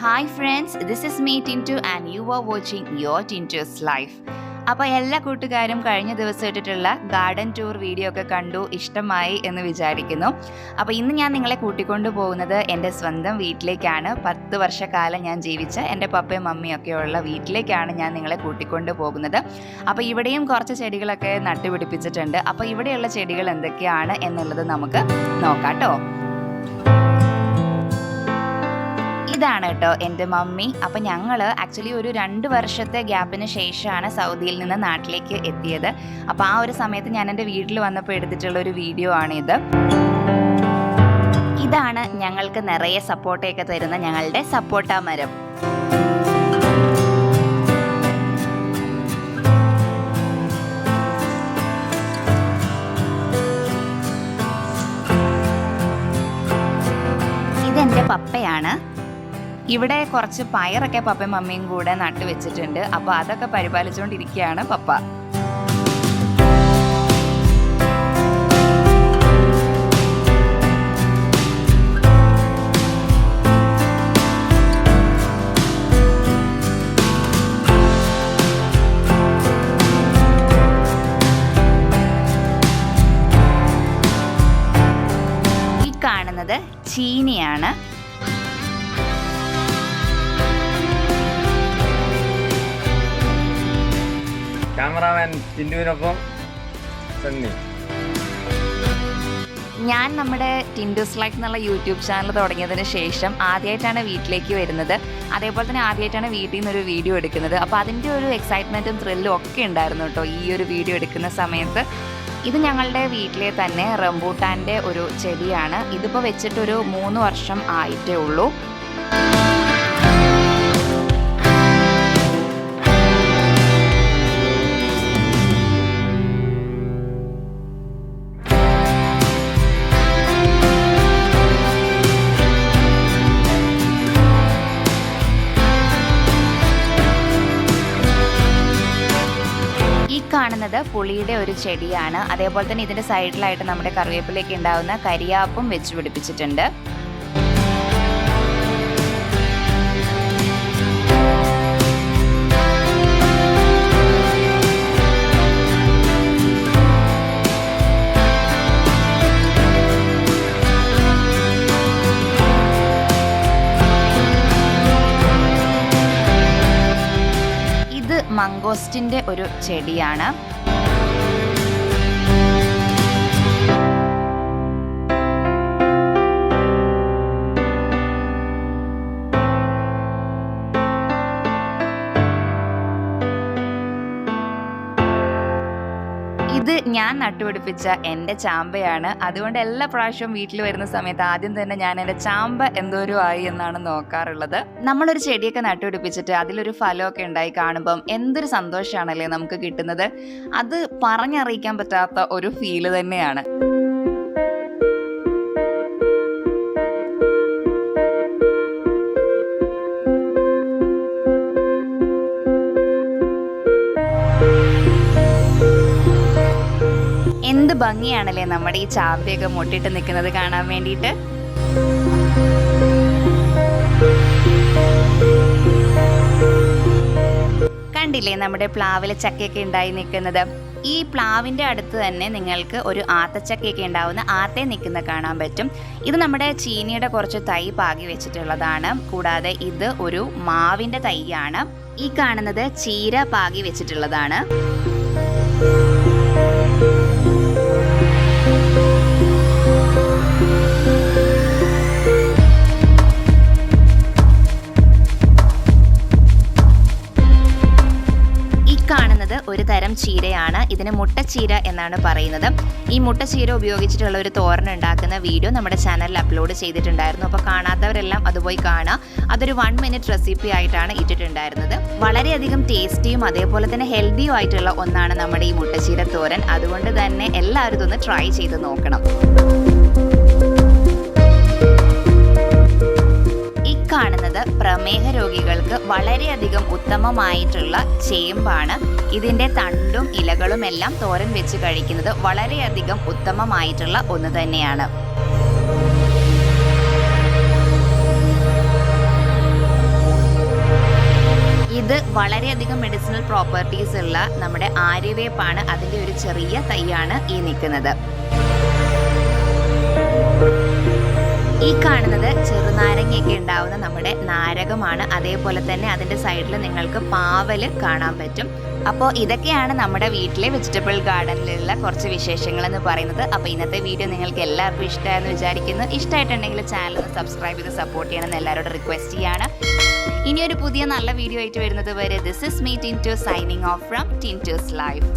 Hi friends, this is me Tintu and you are watching your Tintuzlife. അപ്പോൾ എല്ലാ കൂട്ടുകാരും കഴിഞ്ഞ ദിവസം ഇട്ടിട്ടുള്ള ഗാർഡൻ ടൂർ വീഡിയോ ഒക്കെ കണ്ടു ഇഷ്ടമായി എന്ന് വിചാരിക്കുന്നു. അപ്പോൾ ഇന്ന് ഞാൻ നിങ്ങളെ കൂട്ടിക്കൊണ്ടു പോകുന്നത് എൻ്റെ സ്വന്തം വീട്ടിലേക്കാണ്. 10 വർഷക്കാലം ഞാൻ ജീവിച്ച എൻ്റെ പപ്പയും മമ്മിയും ഒക്കെ ഉള്ള വീട്ടിലേക്കാണ് ഞാൻ നിങ്ങളെ കൂട്ടിക്കൊണ്ടു പോകുന്നത്. അപ്പോൾ ഇവിടെയും കുറച്ച് ചെടികളൊക്കെ നട്ടുപിടിപ്പിച്ചിട്ടുണ്ട്. അപ്പോൾ ഇവിടെയുള്ള ചെടികൾ എന്തൊക്കെയാണ് എന്നുള്ളത് നമുക്ക് നോക്കാം കേട്ടോ. ഇതാണ് കേട്ടോ എൻ്റെ മമ്മി. അപ്പം ഞങ്ങൾ ആക്ച്വലി ഒരു 2 വർഷത്തെ ഗ്യാപ്പിന് ശേഷമാണ് സൗദിയിൽ നിന്ന് നാട്ടിലേക്ക് എത്തിയത്. അപ്പോൾ ആ ഒരു സമയത്ത് ഞാൻ എൻ്റെ വീട്ടിൽ വന്നപ്പോൾ എടുത്തിട്ടുള്ള ഒരു വീഡിയോ ആണിത്. ഇതാണ് ഞങ്ങൾക്ക് നിറയെ സപ്പോർട്ടൊക്കെ തരുന്ന ഞങ്ങളുടെ സപ്പോർട്ട മരം. ഇതെൻ്റെ പപ്പയാണ്. ഇവിടെ കുറച്ച് പയറൊക്കെ പപ്പയും മമ്മിയും കൂടെ നട്ടുവെച്ചിട്ടുണ്ട്. അപ്പോൾ അതൊക്കെ പരിപാലിച്ചുകൊണ്ടിരിക്കുകയാണ് പപ്പ. ഈ കാണുന്നത് ചീനിയാണ്. ക്യാമറാമാൻ ടിൻറ്റുവിനൊപ്പം സണ്ണി. ഞാൻ നമ്മുടെ ടിൻഡൂസ് ലൈഫ് എന്നുള്ള യൂട്യൂബ് ചാനൽ തുടങ്ങിയതിന് ശേഷം ആദ്യമായിട്ടാണ് വീട്ടിലേക്ക് വരുന്നത്. അതേപോലെ തന്നെ ആദ്യമായിട്ടാണ് വീട്ടിൽ നിന്നൊരു വീഡിയോ എടുക്കുന്നത്. അപ്പോൾ അതിൻ്റെ ഒരു എക്സൈറ്റ്മെൻറ്റും ത്രില്ലും ഒക്കെ ഉണ്ടായിരുന്നു കേട്ടോ ഈ ഒരു വീഡിയോ എടുക്കുന്ന സമയത്ത്. ഇത് ഞങ്ങളുടെ വീട്ടിലെ തന്നെ റംബൂട്ടാൻ്റെ ഒരു ചെടിയാണ്. ഇതിപ്പോൾ വെച്ചിട്ടൊരു 3 വർഷം ആയിട്ടേ ഉള്ളൂ. കാണുന്നത് പുളിയുടെ ഒരു ചെടിയാണ്. അതേപോലെ തന്നെ ഇതിന്റെ സൈഡിലായിട്ട് നമ്മുടെ കറിവേപ്പിലേക്ക് ഉണ്ടാവുന്ന കരിയാപ്പും വെച്ച് പിടിപ്പിച്ചിട്ടുണ്ട്. മംഗോസ്റ്റിൻ്റെ ഒരു ചെടിയാണ്. ഇത് ഞാൻ നട്ടുപിടിപ്പിച്ച എൻ്റെ ചാമ്പയാണ്. അതുകൊണ്ട് എല്ലാ പ്രാവശ്യവും വീട്ടിൽ വരുന്ന സമയത്ത് ആദ്യം തന്നെ ഞാൻ എൻ്റെ ചാമ്പ എന്തോരം ആയി എന്നാണ് നോക്കാറുള്ളത്. നമ്മളൊരു ചെടിയൊക്കെ നട്ടുപിടിപ്പിച്ചിട്ട് അതിലൊരു ഫലമൊക്കെ ഉണ്ടായി കാണുമ്പം എന്തൊരു സന്തോഷമാണല്ലേ നമുക്ക് കിട്ടുന്നത്. അത് പറഞ്ഞറിയിക്കാൻ പറ്റാത്ത ഒരു ഫീല് തന്നെയാണ്. എന്ത് ഭംഗിയാണല്ലേ നമ്മുടെ ഈ ചാമ്പയൊക്കെ മുട്ടിട്ട് നിൽക്കുന്നത് കാണാൻ വേണ്ടിയിട്ട്. കണ്ടില്ലേ നമ്മുടെ പ്ലാവിലെ ചക്കയൊക്കെ ഉണ്ടായി നിൽക്കുന്നത്. ഈ പ്ലാവിൻ്റെ അടുത്ത് തന്നെ നിങ്ങൾക്ക് ഒരു ആത്തച്ചക്കയൊക്കെ ഉണ്ടാവുന്ന ആത്തേ നിൽക്കുന്ന കാണാൻ പറ്റും. ഇത് നമ്മുടെ ചീനിയുടെ കുറച്ച് തൈ പാകി വെച്ചിട്ടുള്ളതാണ്. കൂടാതെ ഇത് ഒരു മാവിൻ്റെ തൈയാണ്. ഈ കാണുന്നത് ചീര പാകി വെച്ചിട്ടുള്ളതാണ്. ഒരു തരം ചീരയാണ്. ഇതിന് മുട്ടച്ചീര എന്നാണ് പറയുന്നത്. ഈ മുട്ടച്ചീര ഉപയോഗിച്ചിട്ടുള്ള ഒരു തോരൻ ഉണ്ടാക്കുന്ന വീഡിയോ നമ്മുടെ ചാനലിൽ അപ്ലോഡ് ചെയ്തിട്ടുണ്ടായിരുന്നു. അപ്പോൾ കാണാത്തവരെല്ലാം അതുപോയി കാണാം. അതൊരു 1 മിനിറ്റ് റെസിപ്പി ആയിട്ടാണ് ഇട്ടിട്ടുണ്ടായിരുന്നത്. വളരെയധികം ടേസ്റ്റിയും അതേപോലെ തന്നെ ഹെൽത്തിയും ആയിട്ടുള്ള ഒന്നാണ് നമ്മുടെ ഈ മുട്ടച്ചീര തോരൻ. അതുകൊണ്ട് തന്നെ എല്ലാവരും ഇതൊന്ന് ട്രൈ ചെയ്ത് നോക്കണം. കാണുന്നത് പ്രമേഹ രോഗികൾക്ക് വളരെയധികം ഉത്തമമായിട്ടുള്ള ചേമ്പാണ്. ഇതിൻ്റെ തണ്ടും ഇലകളും എല്ലാം തോരൻ വെച്ച് കഴിക്കുന്നത് വളരെയധികം ഉത്തമമായിട്ടുള്ള ഒന്ന് തന്നെയാണ്. വളരെയധികം മെഡിസിനൽ പ്രോപ്പർട്ടീസ് ഉള്ള നമ്മുടെ ആര്യവേപ്പാണ്. അതിൻ്റെ ഒരു ചെറിയ തൈയാണ് ഈ നിൽക്കുന്നത്. ഈ കാണുന്നത് ചെറുനാരങ്ങയൊക്കെ ഉണ്ടാവുന്ന നമ്മുടെ നാരകമാണ്. അതേപോലെ തന്നെ അതിൻ്റെ സൈഡിൽ നിങ്ങൾക്ക് പാവല് കാണാൻ പറ്റും. അപ്പോൾ ഇതൊക്കെയാണ് നമ്മുടെ വീട്ടിലെ വെജിറ്റബിൾ ഗാർഡനിലുള്ള കുറച്ച് വിശേഷങ്ങളെന്ന് പറയുന്നത്. അപ്പോൾ ഇന്നത്തെ വീഡിയോ നിങ്ങൾക്ക് എല്ലാവർക്കും ഇഷ്ടമായെന്ന് വിചാരിക്കുന്നു. ഇഷ്ടമായിട്ടുണ്ടെങ്കിൽ ചാനൽ ഒന്ന് സബ്സ്ക്രൈബ് ചെയ്ത് സപ്പോർട്ട് ചെയ്യണമെന്ന് എല്ലാവരോടും റിക്വസ്റ്റ് ചെയ്യാണ്. ഇനിയൊരു പുതിയ നല്ല വീഡിയോ ആയിട്ട് വരുന്നത് വരെ this is me Tintu signing off from Tintu's life.